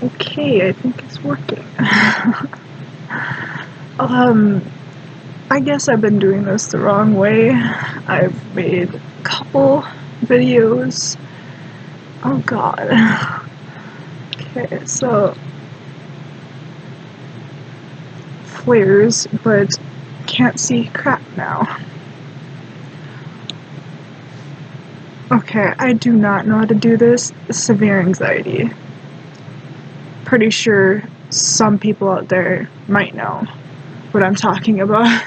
Okay, I think it's working. I guess I've been doing this the wrong way. I've made a couple videos. Oh god. Okay, so flares, but can't see crap now. Okay, I do not know how to do this. Severe anxiety. Pretty sure some people out there might know what I'm talking about.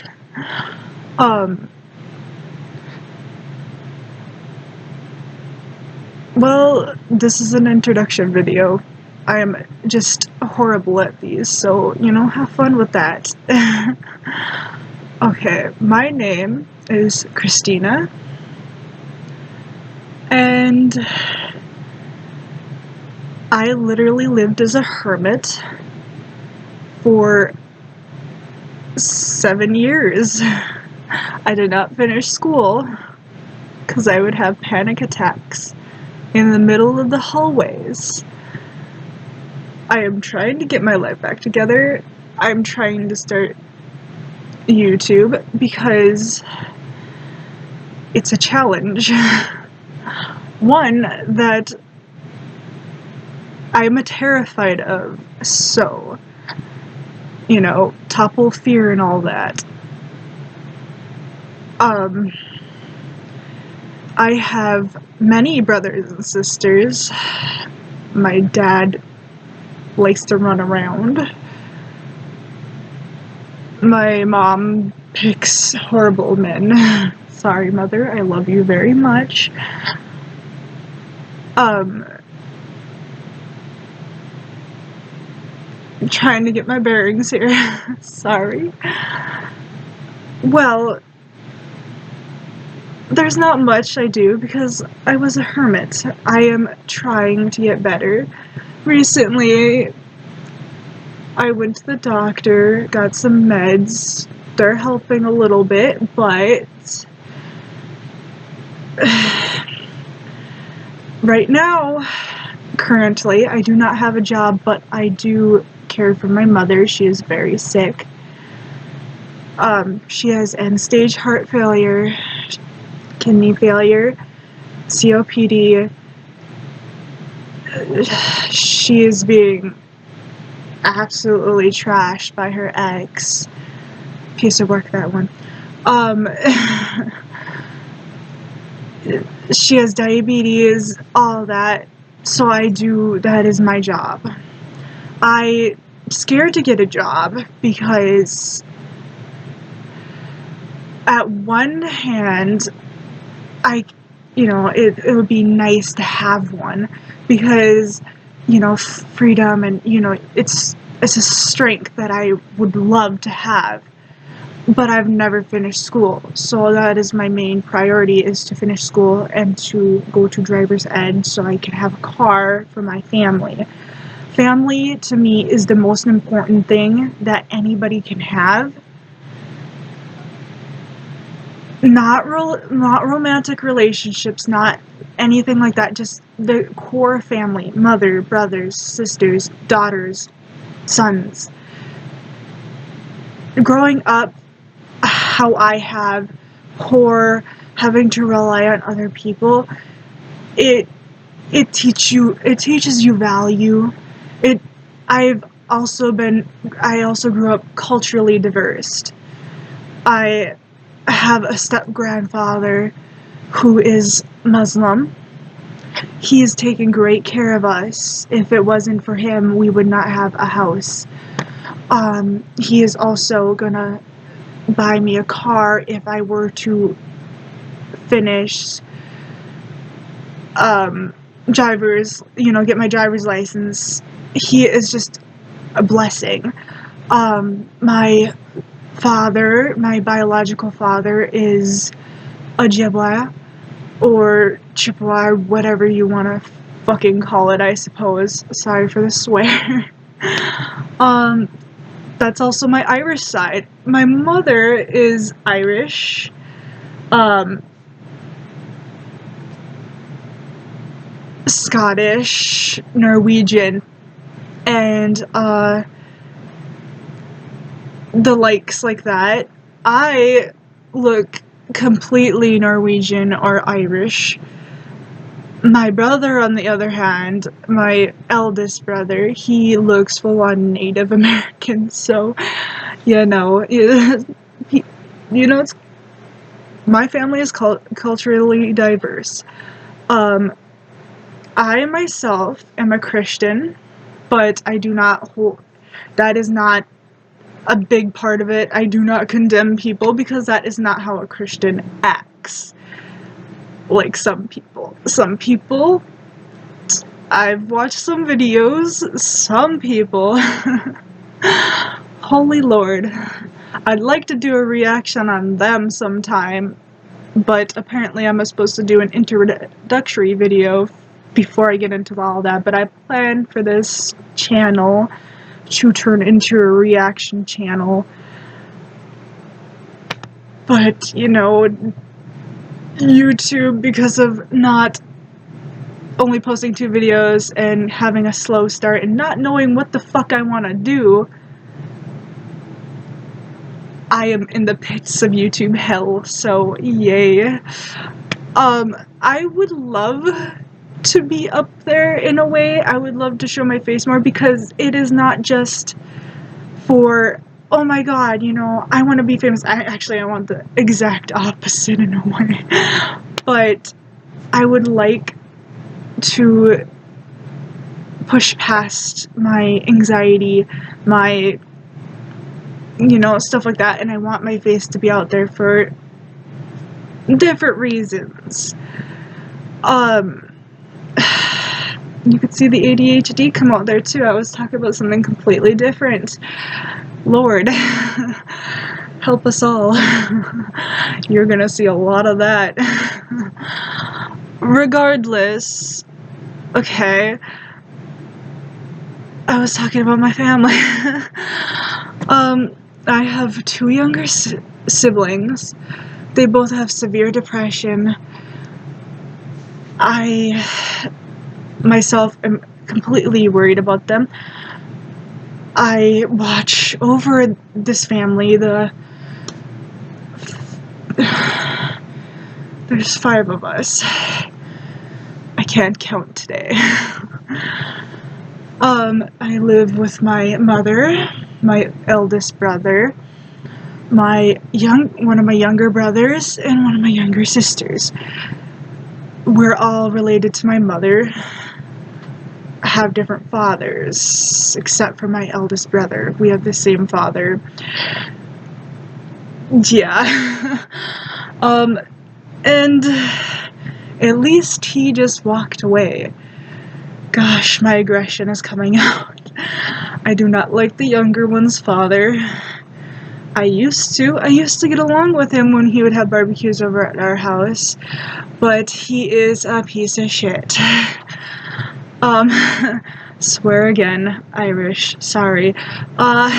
Well, this is an introduction video. I am just horrible at these, so, have fun with that. Okay, my name is Christina, and I literally lived as a hermit for 7 years. I did not finish school because I would have panic attacks in the middle of the hallways. I am trying to get my life back together. I'm trying to start YouTube because it's a challenge. One that I'm terrified of, so, topple fear and all that. I have many brothers and sisters. My dad likes to run around. My mom picks horrible men. Sorry, mother, I love you very much. I'm trying to get my bearings here. Sorry. Well, there's not much I do because I was a hermit. I am trying to get better. Recently, I went to the doctor, got some meds. They're helping a little bit, but right now, currently, I do not have a job, but I do care for my mother. She is very sick. She has end-stage heart failure, kidney failure, COPD. She is being absolutely trashed by her ex. Piece of work, that one. She has diabetes, all that, so that is my job. I'm scared to get a job because at one hand, it would be nice to have one because, freedom and, it's a strength that I would love to have. But I've never finished school, so that is my main priority, is to finish school and to go to driver's ed so I can have a car for my family. Family, to me, is the most important thing that anybody can have. Not romantic relationships, not anything like that, just the core family, mother, brothers, sisters, daughters, sons. Growing up how I have, poor, having to rely on other people, it teaches you value. I also grew up culturally diverse. I have a step-grandfather who is Muslim. He's taken great care of us. If it wasn't for him, we would not have a house. He is also gonna buy me a car if I were to finish get my driver's license. He is just a blessing. My biological father, is a Jibla or Chippewa, whatever you want to fucking call it, I suppose. Sorry for the swear. That's also my Irish side. My mother is Irish. Scottish, Norwegian, and the likes like that. I look completely Norwegian or Irish. My brother, on the other hand, my eldest brother, he looks full on Native American, so, you know, it's, my family is culturally diverse. I myself am a Christian, but I do not hold, that is not a big part of it. I do not condemn people because that is not how a Christian acts. Like some people. Some people, I've watched some videos, some people, holy lord, I'd like to do a reaction on them sometime, but apparently I'm supposed to do an introductory video before I get into all that, but I plan for this channel to turn into a reaction channel. But, you know, YouTube, because of not only posting 2 videos and having a slow start and not knowing what the fuck I want to do, I am in the pits of YouTube hell, so yay. I would love to be up there in a way. I would love to show my face more because it is not just for, oh my god, you know, I want to be famous. I want the exact opposite in a way. But I would like to push past my anxiety, my, you know, stuff like that, and I want my face to be out there for different reasons. You could see the ADHD come out there too. I was talking about something completely different. Lord, help us all. You're gonna see a lot of that. Regardless, okay, I was talking about my family. I have 2 younger siblings. They both have severe depression. I myself am completely worried about them. I watch over this family. There's 5 of us. I can't count today. I live with my mother, my eldest brother, one of my younger brothers, and one of my younger sisters. We're all related to my mother. I have different fathers, except for my eldest brother. We have the same father. Yeah. And at least he just walked away. Gosh, my aggression is coming out. I do not like the younger one's father. I used to get along with him when he would have barbecues over at our house, but he is a piece of shit. Swear again, Irish, sorry. But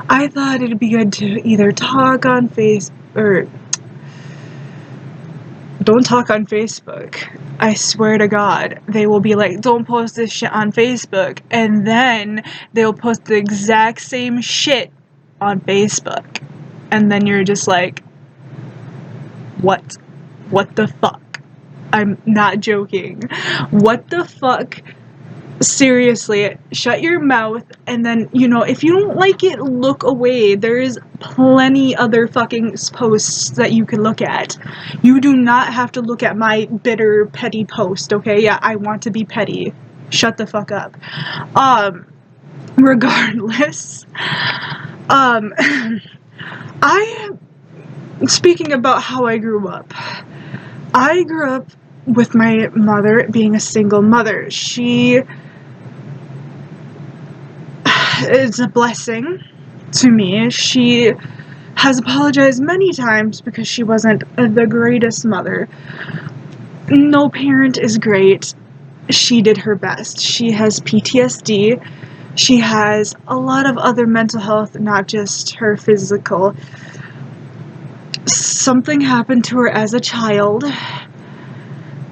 I thought it'd be good to either talk on or don't talk on Facebook. I swear to God, they will be like, don't post this shit on Facebook, and then they'll post the exact same shit on Facebook, and then you're just like, what the fuck? I'm not joking. What the fuck? Seriously, shut your mouth, and then, you know, if you don't like it, look away. There is plenty other fucking posts that you can look at. You do not have to look at my bitter, petty post, okay? Yeah, I want to be petty. Shut the fuck up. Regardless, speaking about how I grew up with my mother being a single mother. She is a blessing to me. She has apologized many times because she wasn't the greatest mother. No parent is great. She did her best. She has PTSD. She has a lot of other mental health, not just her physical. Something happened to her as a child.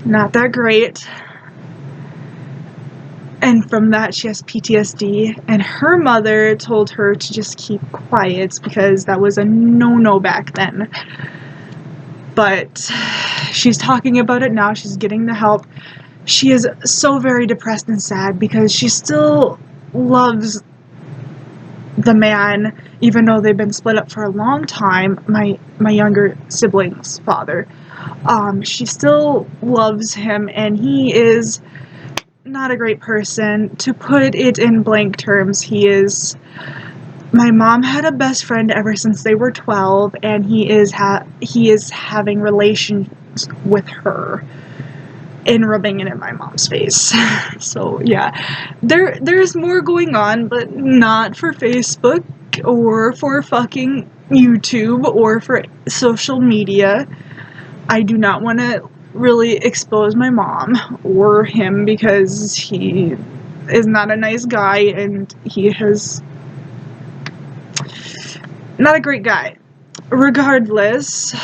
Not that great. And from that, she has PTSD. And her mother told her to just keep quiet because that was a no-no back then. But she's talking about it now. She's getting the help. She is so very depressed and sad because she still loves the man, even though they've been split up for a long time, my younger sibling's father. She still loves him, and he is not a great person. To put it in blank terms, he is... My mom had a best friend ever since they were 12, and he is having relations with her and rubbing it in my mom's face. So yeah, there's more going on, but not for Facebook or for fucking YouTube or for social media. I do not want to really expose my mom or him because he is not a nice guy and he has not a great guy. Regardless,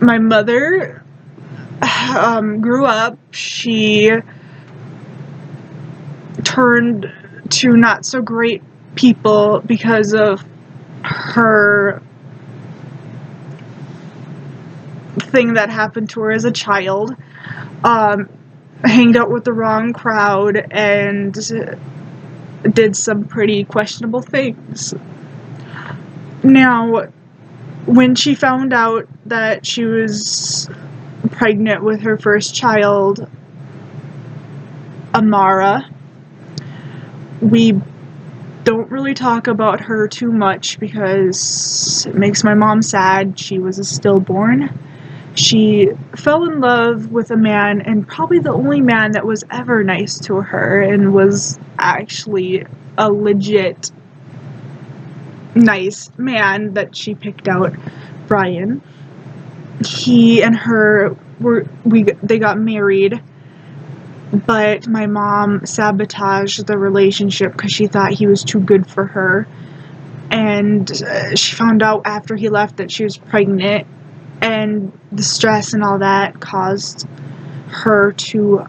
my mother grew up. She turned to not so great people because of her thing that happened to her as a child. Hanged out with the wrong crowd and did some pretty questionable things. Now, when she found out that she was pregnant with her first child, Amara, we don't really talk about her too much because it makes my mom sad. She was a stillborn. She fell in love with a man, and probably the only man that was ever nice to her and was actually a legit nice man that she picked out, Brian. He and her they got married, but my mom sabotaged the relationship because she thought he was too good for her. And she found out after he left that she was pregnant, and the stress and all that caused her to,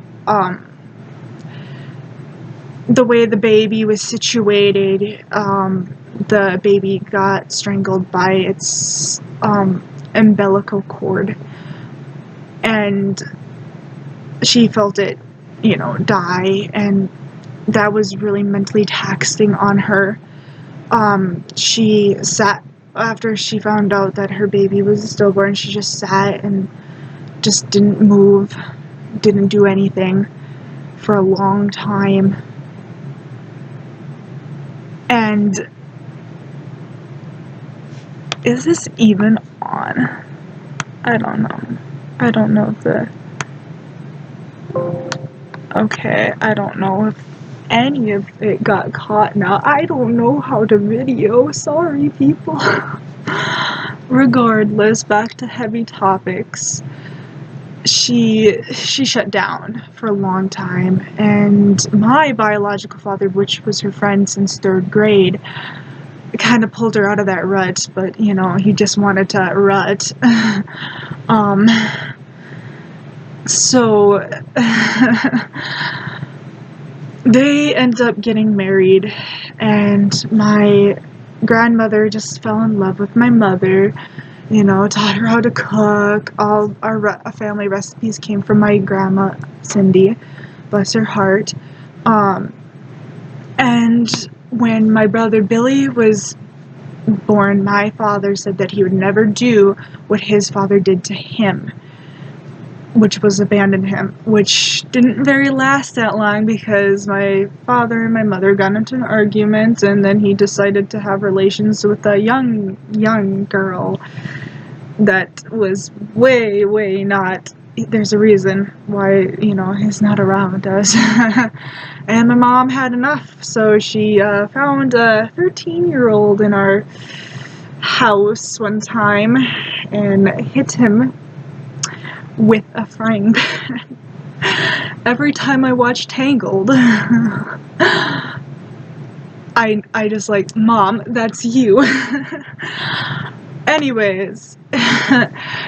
the way the baby was situated, the baby got strangled by its umbilical cord, and she felt it, die, and that was really mentally taxing on her. She sat, after she found out that her baby was stillborn, she just sat and just didn't move, didn't do anything for a long time. And is this even on? I don't know. I don't know if okay, I don't know if any of it got caught now. I don't know how to video. Sorry, people. Regardless, back to heavy topics. She shut down for a long time, and my biological father, which was her friend since 3rd grade, kind of pulled her out of that rut, but he just wanted to rut. So they ended up getting married, and my grandmother just fell in love with my mother, taught her how to cook. All our family recipes came from my grandma, Cindy, bless her heart. And when my brother Billy was born, my father said that he would never do what his father did to him, which was abandon him, which didn't very last that long because my father and my mother got into an argument, and then he decided to have relations with a young girl that was way not. There's a reason why, he's not around us. And my mom had enough, so she found a 13-year-old in our house one time and hit him with a frying pan. Every time I watch Tangled, I just like, Mom, that's you. Anyways,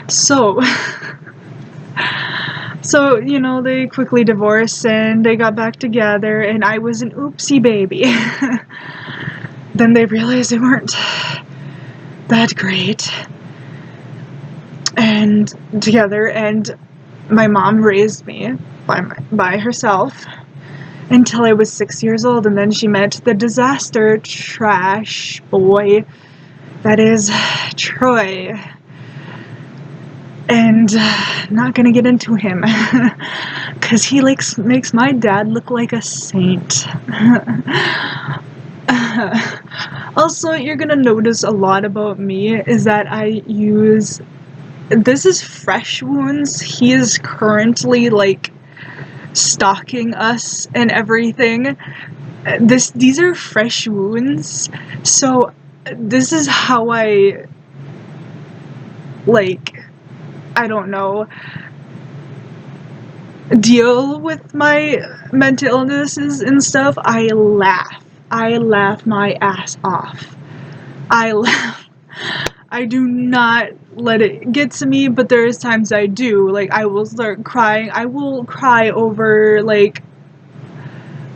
so So, they quickly divorced and they got back together, and I was an oopsie baby. Then they realized they weren't that great and together, and my mom raised me by herself until I was 6 years old, and then she met the disaster trash boy that is Troy. And not gonna get into him because he makes my dad look like a saint. Also, you're gonna notice a lot about me is that I use, this is Fresh Wounds. He is currently like stalking us and everything. These are Fresh Wounds, so this is how I, like, I don't know, deal with my mental illnesses and stuff. I laugh my ass off. I laugh. I do not let it get to me, but there's times I do. Like, I will start crying. I will cry over, like,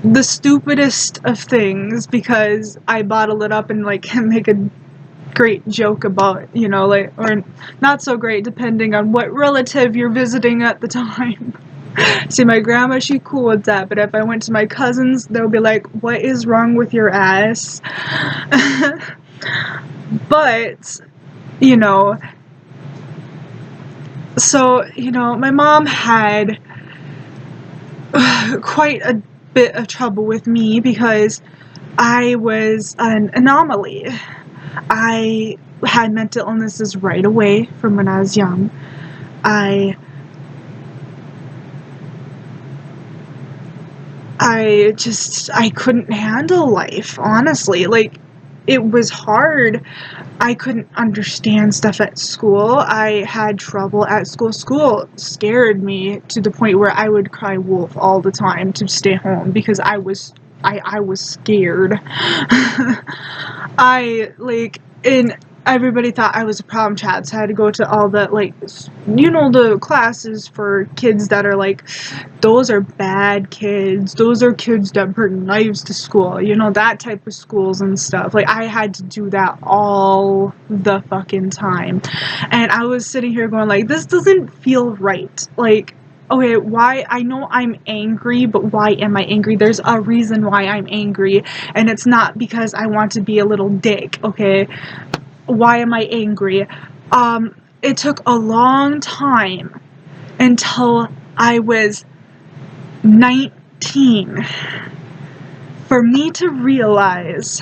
the stupidest of things because I bottle it up and, like, make a great joke about, like, or not so great, depending on what relative you're visiting at the time. See, my grandma, she cool with that, but if I went to my cousins, they'll be like, what is wrong with your ass? But, so, my mom had quite a bit of trouble with me because I was an anomaly. I had mental illnesses right away from when I was young. I couldn't handle life, honestly. Like, it was hard. I couldn't understand stuff at school. I had trouble at school. School scared me to the point where I would cry wolf all the time to stay home because I was scared. And everybody thought I was a problem child, so I had to go to all the, like, the classes for kids that are like, those are bad kids, those are kids that bring knives to school, that type of schools and stuff. Like, I had to do that all the fucking time, and I was sitting here going like, this doesn't feel right. Like, okay, why? I know I'm angry, but why am I angry? There's a reason why I'm angry, and it's not because I want to be a little dick, okay? Why am I angry? It took a long time until I was 19 for me to realize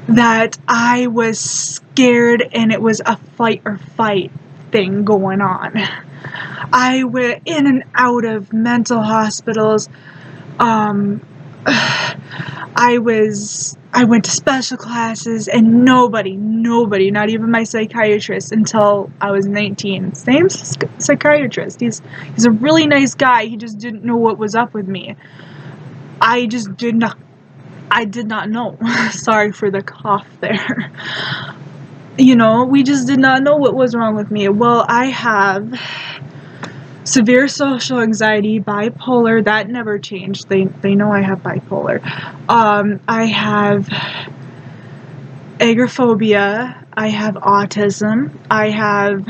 that I was scared and it was a fight or fight thing going on. I went in and out of mental hospitals. I went to special classes, and nobody, not even my psychiatrist until I was 19. Same psychiatrist. He's a really nice guy. He just didn't know what was up with me. I did not know. Sorry for the cough there. We just did not know what was wrong with me. Well, I have severe social anxiety, bipolar, that never changed. They know I have bipolar. I have agoraphobia. I have autism. I have,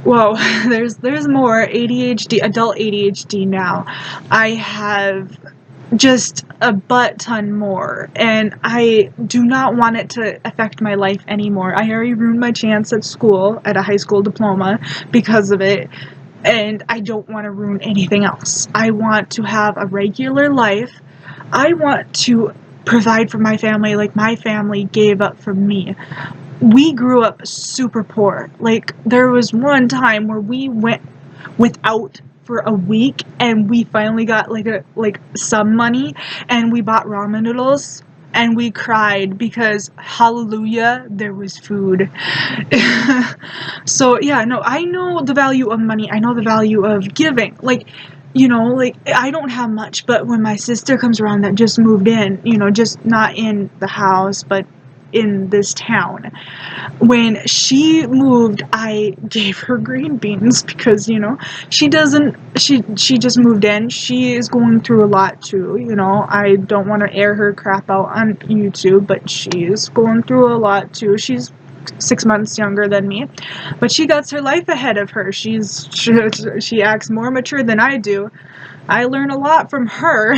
whoa, there's more, ADHD, adult ADHD now. I have just a butt ton more, and I do not want it to affect my life anymore. I already ruined my chance at school, at a high school diploma, because of it. And I don't want to ruin anything else. I want to have a regular life. I want to provide for my family like my family gave up for me. We grew up super poor. Like, there was one time where we went without for a week, and we finally got some money, and we bought ramen noodles. And we cried because, hallelujah, there was food. So, yeah, no, I know the value of money. I know the value of giving. Like, I don't have much, but when my sister comes around that just moved in, just not in the house, but in this town. When she moved, I gave her green beans because, you know, she just moved in. She is going through a lot too, you know. I don't want to air her crap out on YouTube, but she is going through a lot too. She's 6 months younger than me, but she got her life ahead of her. She acts more mature than I do. I learn a lot from her,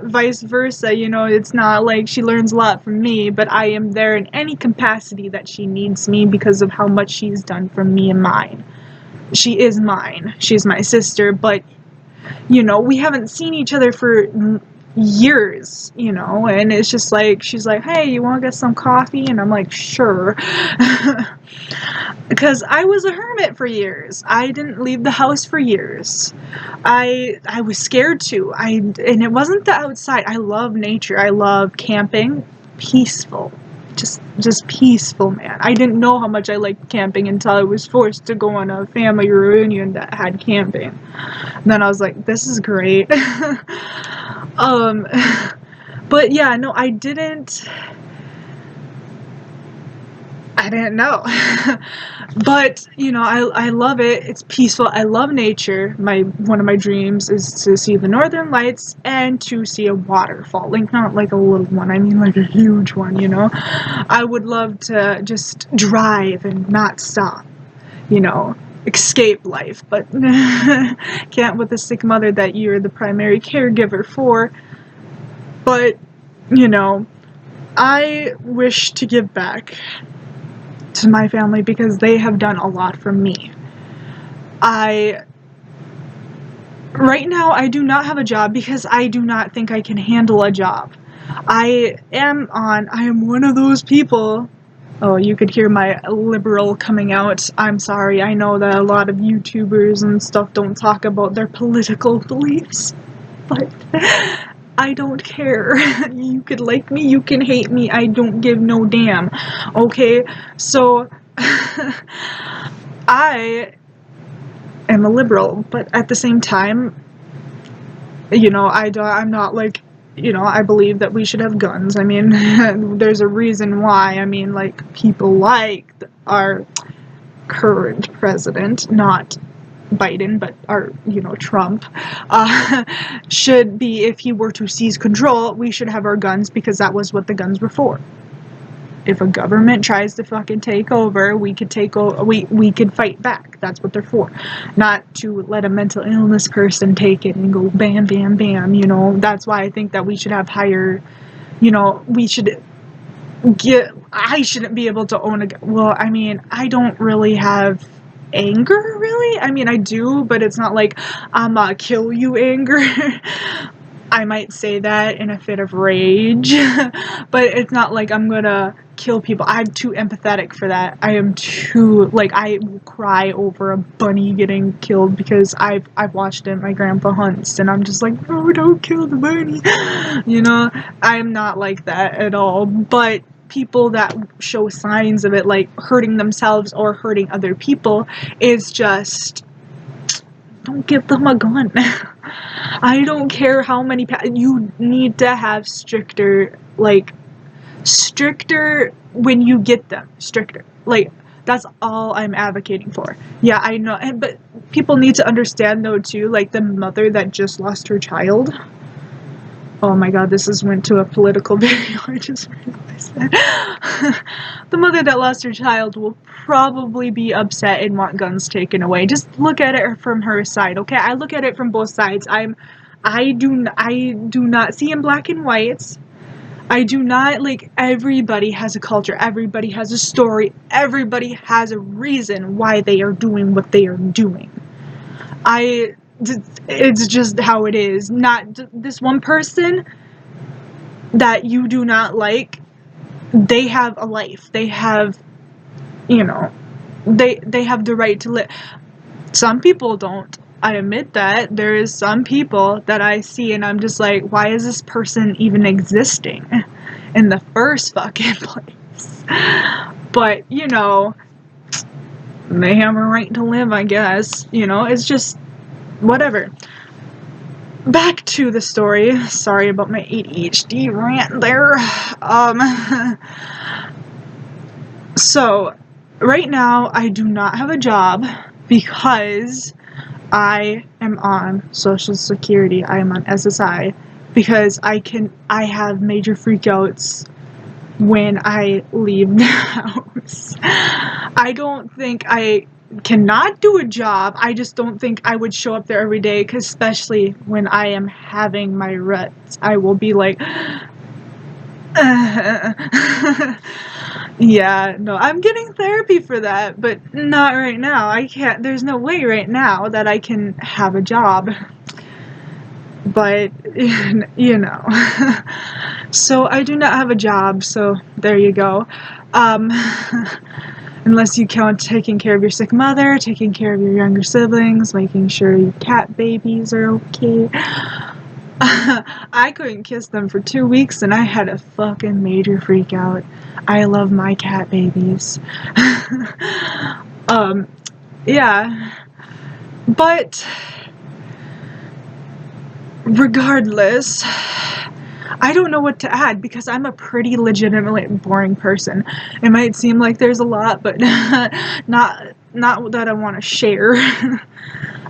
vice versa, you know. It's not like she learns a lot from me, but I am there in any capacity that she needs me because of how much she's done for me and mine. She is mine. She's my sister, but, you know, we haven't seen each other for years, you know, and it's just like, she's like, hey, you want to get some coffee? And I'm like, sure. Because I was a hermit for years. I didn't leave the house for years. I was scared to. And it wasn't the outside. I love nature. I love camping. Peaceful. Just peaceful, man. I didn't know how much I liked camping until I was forced to go on a family reunion that had camping. And then I was like, this is great. But yeah, no, I didn't know. But, you know, I love it. It's peaceful. I love nature. One of my dreams is to see the northern lights and to see a waterfall. Like, not like a little one, I mean like a huge one, you know. I would love to just drive and not stop, you know, escape life, but can't with a sick mother that you're the primary caregiver for. But, you know, I wish to give back to my family because they have done a lot for me. Right now, I do not have a job because I do not think I can handle a job. I am one of those people. Oh, you could hear my liberal coming out. I'm sorry, I know that a lot of YouTubers and stuff don't talk about their political beliefs, but I don't care. You could like me, you can hate me, I don't give no damn. Okay, so I am a liberal, but at the same time, you know, I'm not like, you know, I believe that we should have guns. I mean, there's a reason why. I mean, like, people like our current president, not Biden, but our, you know, Trump, should be, if he were to seize control, we should have our guns because that was what the guns were for. If a government tries to fucking take over, we could we could fight back. That's what they're for. Not to let a mental illness person take it and go bam, bam, bam, you know. That's why I think that we should have higher, you know, I shouldn't be able to own a gun. Well, I mean, I don't really have anger, really. I mean, I do, but it's not like I'm a kill you anger. I might say that in a fit of rage, but it's not like I'm gonna kill people. I'm too empathetic for that. I am too, like, I will cry over a bunny getting killed because I've watched it. My grandpa hunts, and I'm just like, no, don't kill the bunny. You know, I'm not like that at all. But people that show signs of it, like hurting themselves or hurting other people, is just, don't give them a gun. I don't care how many you need to have stricter when you get them, stricter. Like, that's all I'm advocating for. Yeah, I know, but people need to understand though too, like the mother that just lost her child. Oh my god, went to a political video, I just realized that. The mother that lost her child will probably be upset and want guns taken away. Just look at it from her side, okay? I look at it from both sides. I do not see in black and whites. I do not, like, everybody has a culture, everybody has a story, everybody has a reason why they are doing what they are doing. It's just how it is. Not this one person that you do not like, they have a life. They have, you know, they have the right to live. Some people don't. I admit that. There is some people that I see and I'm just like, why is this person even existing in the first fucking place? But, you know, they have a right to live, I guess. You know, it's just whatever. Back to the story. Sorry about my ADHD rant there. So, right now, I do not have a job because I am on Social Security. I am on SSI because I have major freakouts when I leave the house. I don't think I cannot do a job. I just don't think I would show up there every day, because especially when I am having my ruts, I will be like, yeah, no, I'm getting therapy for that, but not right now. I can't, there's no way right now that I can have a job. But, you know. So I do not have a job, so there you go. Unless you count taking care of your sick mother, taking care of your younger siblings, making sure your cat babies are okay. I couldn't kiss them for 2 weeks and I had a fucking major freak out. I love my cat babies. Yeah. But regardless, I don't know what to add because I'm a pretty legitimately boring person. It might seem like there's a lot, but not that I want to share.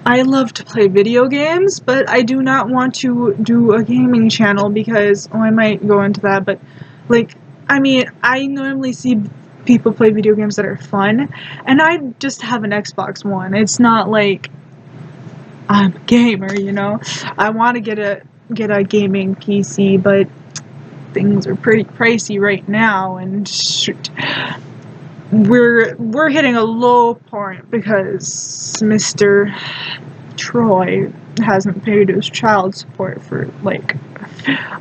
I love to play video games, but I do not want to do a gaming channel because, I might go into that, but like, I mean, I normally see people play video games that are fun, and I just have an Xbox One. It's not like I'm a gamer, you know? I want to get a gaming PC, but things are pretty pricey right now, and shoot, we're hitting a low point because Mr. Troy hasn't paid his child support for like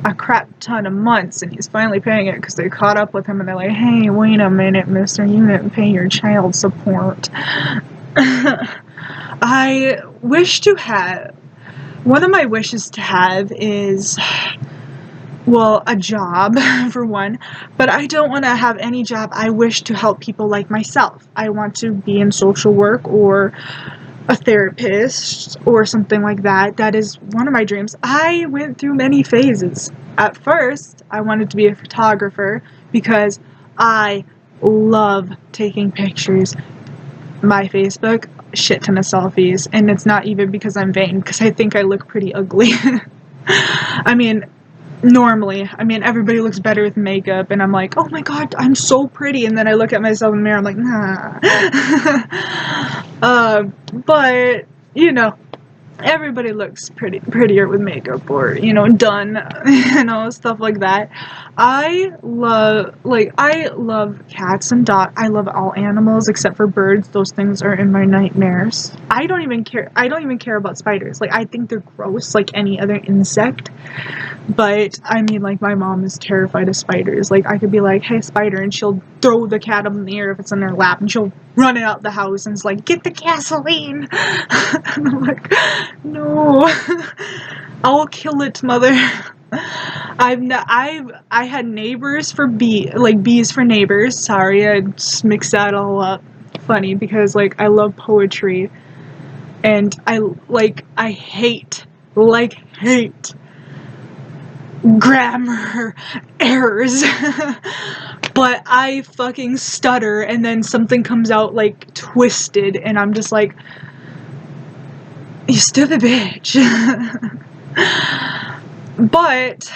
a crap ton of months, and he's finally paying it because they caught up with him and they're like, hey, wait a minute, mister, you didn't pay your child support. I wish to have, one of my wishes to have is, well, a job, for one, but I don't want to have any job. I wish to help people like myself. I want to be in social work or a therapist or something like that. That is one of my dreams. I went through many phases. At first, I wanted to be a photographer because I love taking pictures. My Facebook, shit ton of selfies, and it's not even because I'm vain, because I think I look pretty ugly. I mean, normally, everybody looks better with makeup, and I'm like, oh my god, I'm so pretty, and then I look at myself in the mirror, I'm like, nah. But, you know, everybody looks prettier with makeup or, you know, done, you know, stuff like that. I love cats and dogs. I love all animals except for birds. Those things are in my nightmares. I don't even care about spiders. Like, I think they're gross like any other insect. But, I mean, like, my mom is terrified of spiders. Like, I could be like, hey, spider, and she'll throw the cat up in the air if it's in her lap, and she'll run out the house, and it's like, get the gasoline! And I'm like, no. I'll kill it, mother. I had neighbors for bees for neighbors. Sorry, I just mixed that all up. Funny, because, like, I love poetry, and I hate grammar errors. But I fucking stutter and then something comes out like twisted and I'm just like, you stupid bitch. but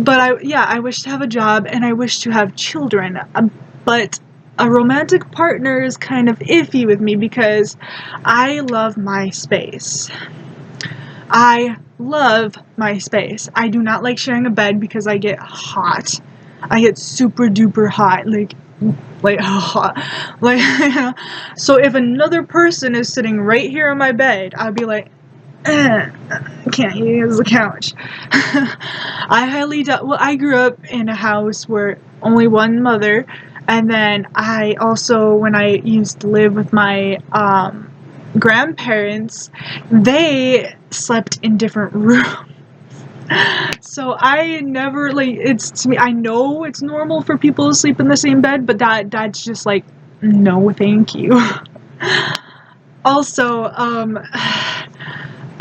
I wish to have a job and I wish to have children, but a romantic partner is kind of iffy with me because I love my space. I love my space. I do not like sharing a bed because I get hot. I get super duper hot, like hot. Like, so if another person is sitting right here on my bed, I'd be like, can't use the couch. I highly doubt. Well, I grew up in a house where only one mother, and then I also, when I used to live with my grandparents, they slept in different rooms. So I never, like, it's, to me, I know it's normal for people to sleep in the same bed, but that's just like, no thank you. Also,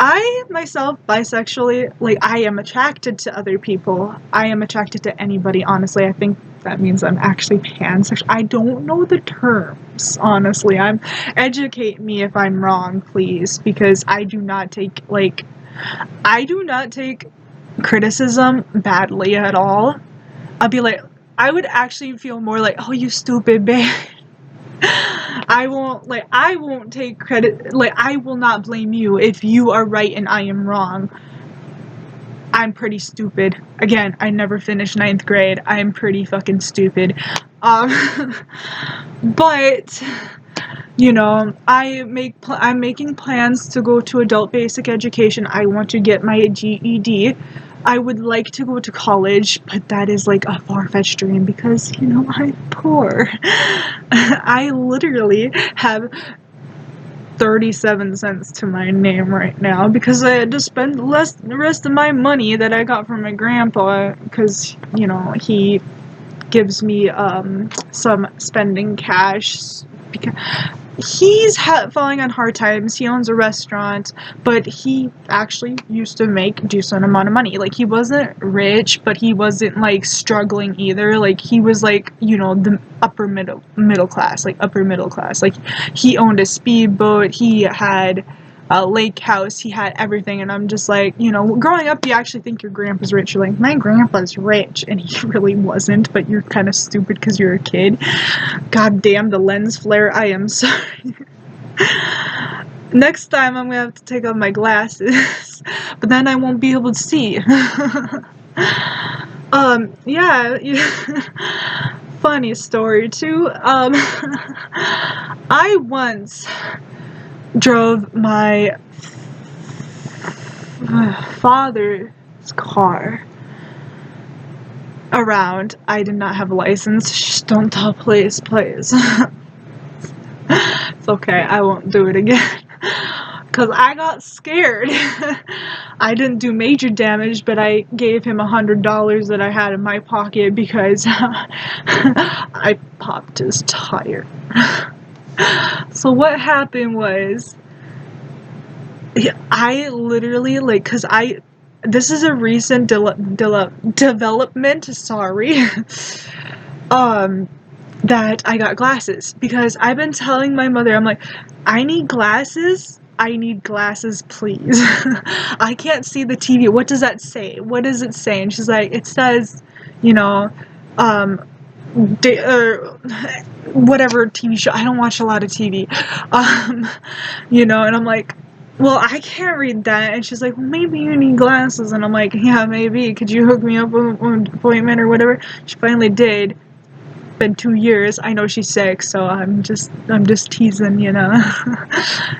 I myself, bisexually, like, I am attracted to other people. I am attracted to anybody, honestly. I think if that means I'm actually pansexual. I don't know the terms, honestly. Educate me if I'm wrong, please, because I do not take criticism badly at all. I'll be like, I would actually feel more like, oh, you stupid bitch. I won't take credit, I will not blame you if you are right and I am wrong. I'm pretty stupid. Again, I never finished 9th grade. I'm pretty fucking stupid. But, you know, I'm making plans to go to adult basic education. I want to get my GED. I would like to go to college, but that is like a far-fetched dream because, you know, I'm poor. I literally have 37 cents to my name right now because I had to spend the rest of my money that I got from my grandpa because, you know, he gives me some spending cash because he's falling on hard times. He owns a restaurant, but he actually used to make a decent amount of money. Like, he wasn't rich, but he wasn't like struggling either. Like, he was like, you know, the upper middle class. Like, he owned a speedboat, he had a lake house, he had everything. And I'm just like, you know, growing up, you actually think your grandpa's rich. You're like, my grandpa's rich, and he really wasn't, but you're kind of stupid because you're a kid. God damn, the lens flare. I am sorry. Next time I'm gonna have to take off my glasses, but then I won't be able to see. Yeah. Funny story too. I once drove my father's car around. I did not have a license. Shh, don't tell police, please. It's okay, I won't do it again. Because I got scared. I didn't do major damage, but I gave him $100 that I had in my pocket because I popped his tire. So what happened was, I literally, because this is a recent development, sorry, that I got glasses, because I've been telling my mother, I'm like, I need glasses, please. I can't see the TV. What does that say? What does it say? And she's like, it says, you know, whatever TV show. I don't watch a lot of TV. You know, and I'm like, well, I can't read that. And she's like, well, maybe you need glasses. And I'm like, yeah, maybe. Could you hook me up with an appointment or whatever? She finally did. Been 2 years. I know she's sick, so I'm just teasing, you know.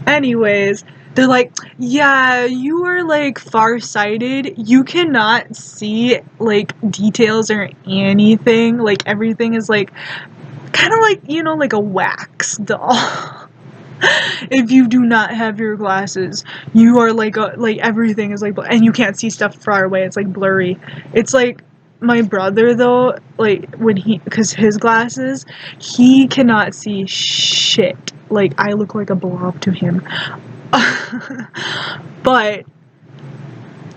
Anyways, they're like, yeah, you are like farsighted. You cannot see like details or anything. Like, everything is like kind of like, you know, like a wax doll. If you do not have your glasses, you are like everything is like, and you can't see stuff far away. It's like blurry. It's like my brother though, like because his glasses, he cannot see shit. Like, I look like a blob to him. But,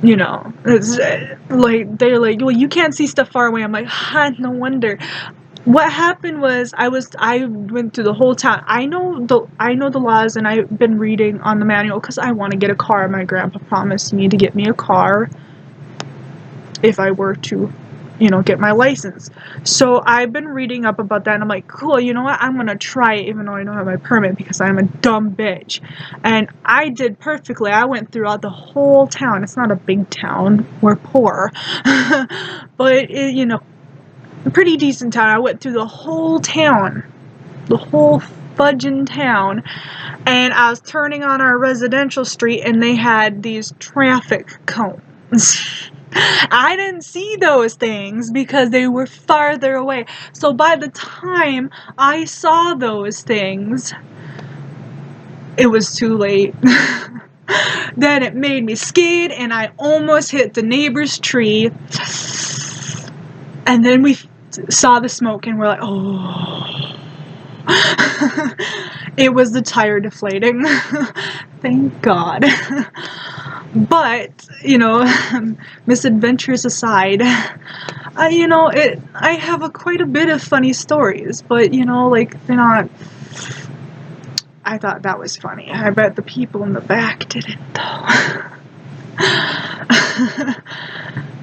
you know, it's like, they're like, well, you can't see stuff far away. I'm like, no wonder. What happened was, I went through the whole town. I know the laws, and I've been reading on the manual because I want to get a car. My grandpa promised me to get me a car if I were to, you know, get my license. So I've been reading up about that, and I'm like, cool, you know what? I'm gonna try it even though I don't have my permit because I'm a dumb bitch. And I did perfectly. I went throughout the whole town. It's not a big town. We're poor. But, you know, a pretty decent town. I went through the whole town. The whole fudging town. And I was turning on our residential street, and they had these traffic cones. I didn't see those things because they were farther away. So by the time I saw those things, it was too late. Then it made me scared, and I almost hit the neighbor's tree. And then we saw the smoke, and we're like, oh. It was the tire deflating. Thank God. But, misadventures aside, I have quite a bit of funny stories, but, like, they're not. I thought that was funny. I bet the people in the back didn't, though.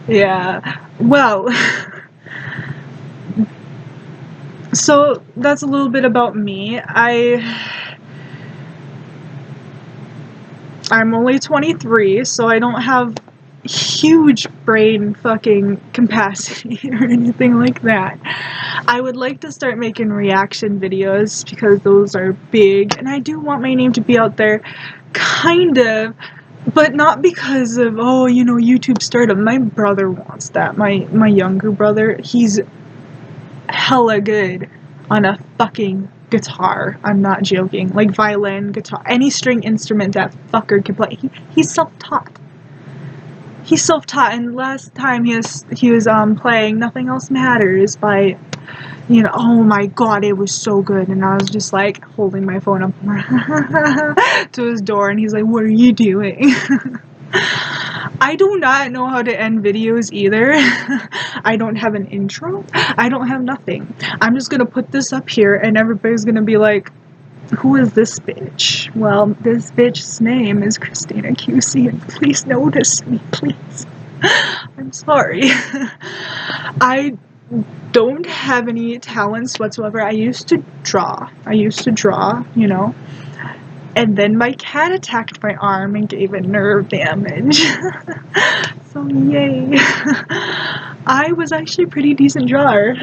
Yeah. Well, so that's a little bit about me. I'm only 23, so I don't have huge brain fucking capacity or anything like that. I would like to start making reaction videos because those are big, and I do want my name to be out there, kind of, but not because of, YouTube stardom. My brother wants that. My younger brother, he's hella good on a fucking guitar. I'm not joking. Like violin, guitar, any string instrument that fucker can play. He's self-taught. He's self-taught, and last time he was playing Nothing Else Matters by, oh my god, it was so good. And I was just like holding my phone up to his door, and he's like, what are you doing? I do not know how to end videos either. I don't have an intro. I don't have nothing. I'm just gonna put this up here and everybody's gonna be like, who is this bitch? Well, this bitch's name is Christina QC, and please notice me, please. I'm sorry. I don't have any talents whatsoever. I used to draw, and then my cat attacked my arm and gave it nerve damage. So yay. I was actually a pretty decent drawer.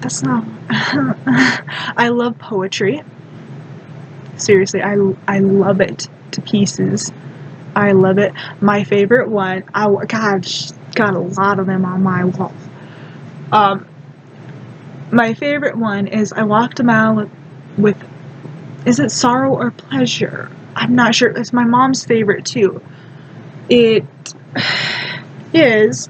That's not... I love poetry. Seriously, I love it to pieces. I love it. My favorite one, gosh, got a lot of them on my wall. My favorite one is I walked a mile with, is it sorrow or pleasure? I'm not sure. It's my mom's favorite too. It is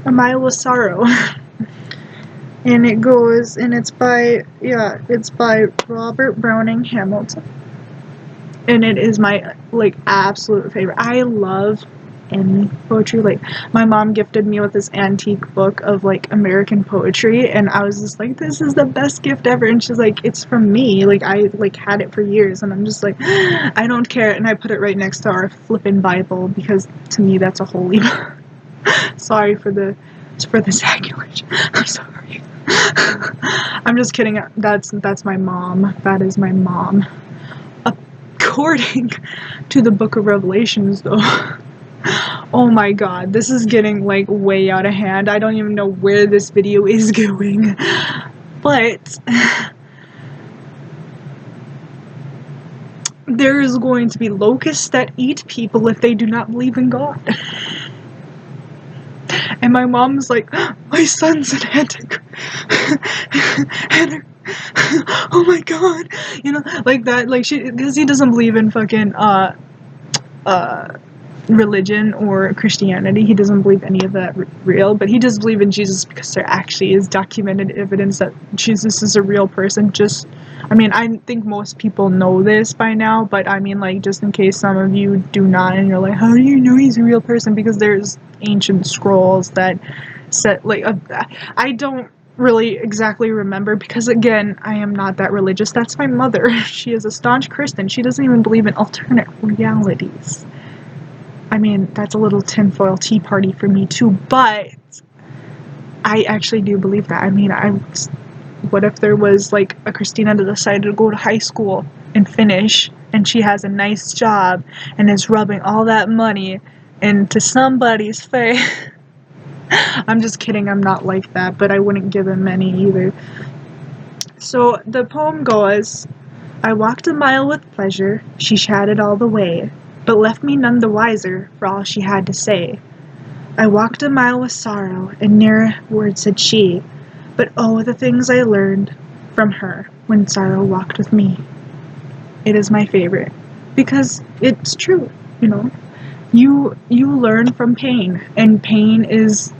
A Mile with Sorrow. And it goes, and it's by Robert Browning Hamilton. And it is my, like, absolute favorite. I love any poetry. Like, my mom gifted me with this antique book of, like, American poetry, and I was just like, this is the best gift ever. And she's like, it's from me. Like, I, like, had it for years, and I'm just like, I don't care. And I put it right next to our flippin' Bible, because to me, that's a holy book. Sorry for the sacrilege. I'm sorry. I'm just kidding. That's my mom. That is my mom. According to the Book of Revelations, though. Oh my god, this is getting, like, way out of hand. I don't even know where this video is going. But there is going to be locusts that eat people if they do not believe in God. And my mom's like, my son's an oh my god, like that, like, because he doesn't believe in fucking religion or Christianity. He doesn't believe any of that real, but he does believe in Jesus because there actually is documented evidence that Jesus is a real person. I think most people know this by now, but I mean, like, just in case some of you do not, and you're like, how do you know he's a real person? Because there's ancient scrolls that said, like, I don't really exactly remember, because again, I am not that religious. That's my mother. She is a staunch Christian. She doesn't even believe in alternate realities. I mean, that's a little tinfoil tea party for me too, but I actually do believe that. I mean, what if there was, like, a Christina that decided to go to high school and finish, and she has a nice job and is rubbing all that money into somebody's face? I'm just kidding, I'm not like that, but I wouldn't give him any either. So the poem goes, I walked a mile with pleasure, she chatted all the way, but left me none the wiser for all she had to say. I walked a mile with sorrow, and ne'er a word said she, but oh, the things I learned from her when sorrow walked with me. It is my favorite because it's true, you know. You learn from pain, and pain is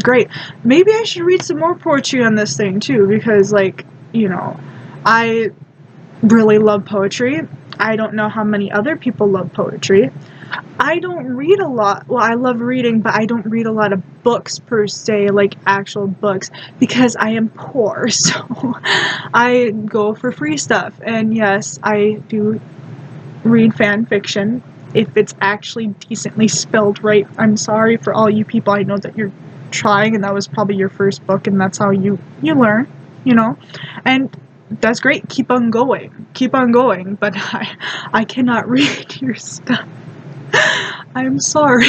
great. Maybe I should read some more poetry on this thing too, because like, you know, I really love poetry. I don't know how many other people love poetry. I don't read a lot. Well, I love reading, but I don't read a lot of books per se, like actual books, because I am poor. So I go for free stuff. And yes, I do read fan fiction if it's actually decently spelled right. I'm sorry for all you people. I know that you're trying, and that was probably your first book, and that's how you learn, you know. And that's great. Keep on going. Keep on going. But I cannot read your stuff. I'm sorry.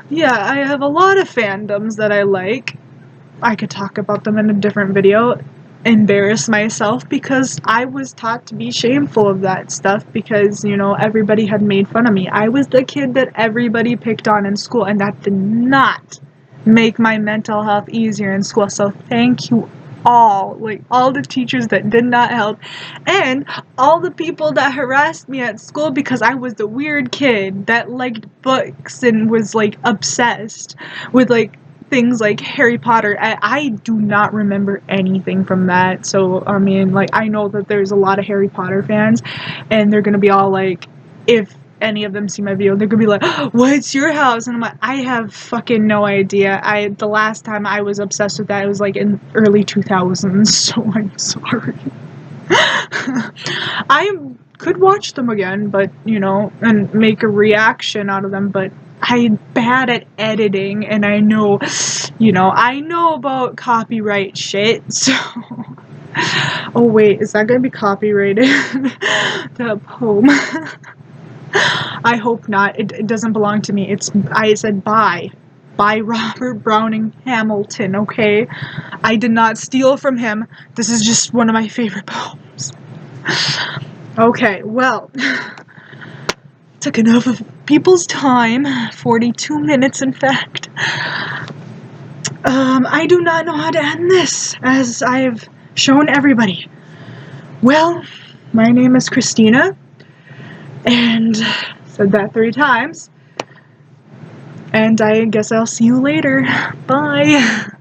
Yeah, I have a lot of fandoms that I like. I could talk about them in a different video. Embarrass myself because I was taught to be shameful of that stuff because, you know, everybody had made fun of me. I was the kid that everybody picked on in school, and that did not make my mental health easier in school. So thank you all, like all the teachers that did not help, and all the people that harassed me at school because I was the weird kid that liked books and was like obsessed with like things like Harry Potter. I do not remember anything from that. So, I mean, like, I know that there's a lot of Harry Potter fans, and they're gonna be all like, if any of them see my video, they're gonna be like, what's your house? And I'm like, I have fucking no idea. The last time I was obsessed with that, it was like in early 2000s, so I'm sorry. I could watch them again, but, you know, and make a reaction out of them, but I'm bad at editing, and I know, you know, I know about copyright shit, so... Oh wait, is that gonna be copyrighted? The poem. I hope not. It doesn't belong to me. I said by Robert Browning Hamilton, okay? I did not steal from him. This is just one of my favorite poems. Okay, well... Took enough of people's time, 42 minutes in fact. I do not know how to end this, as I've shown everybody. Well, my name is Christina, and said that 3 times, and I guess I'll see you later. Bye!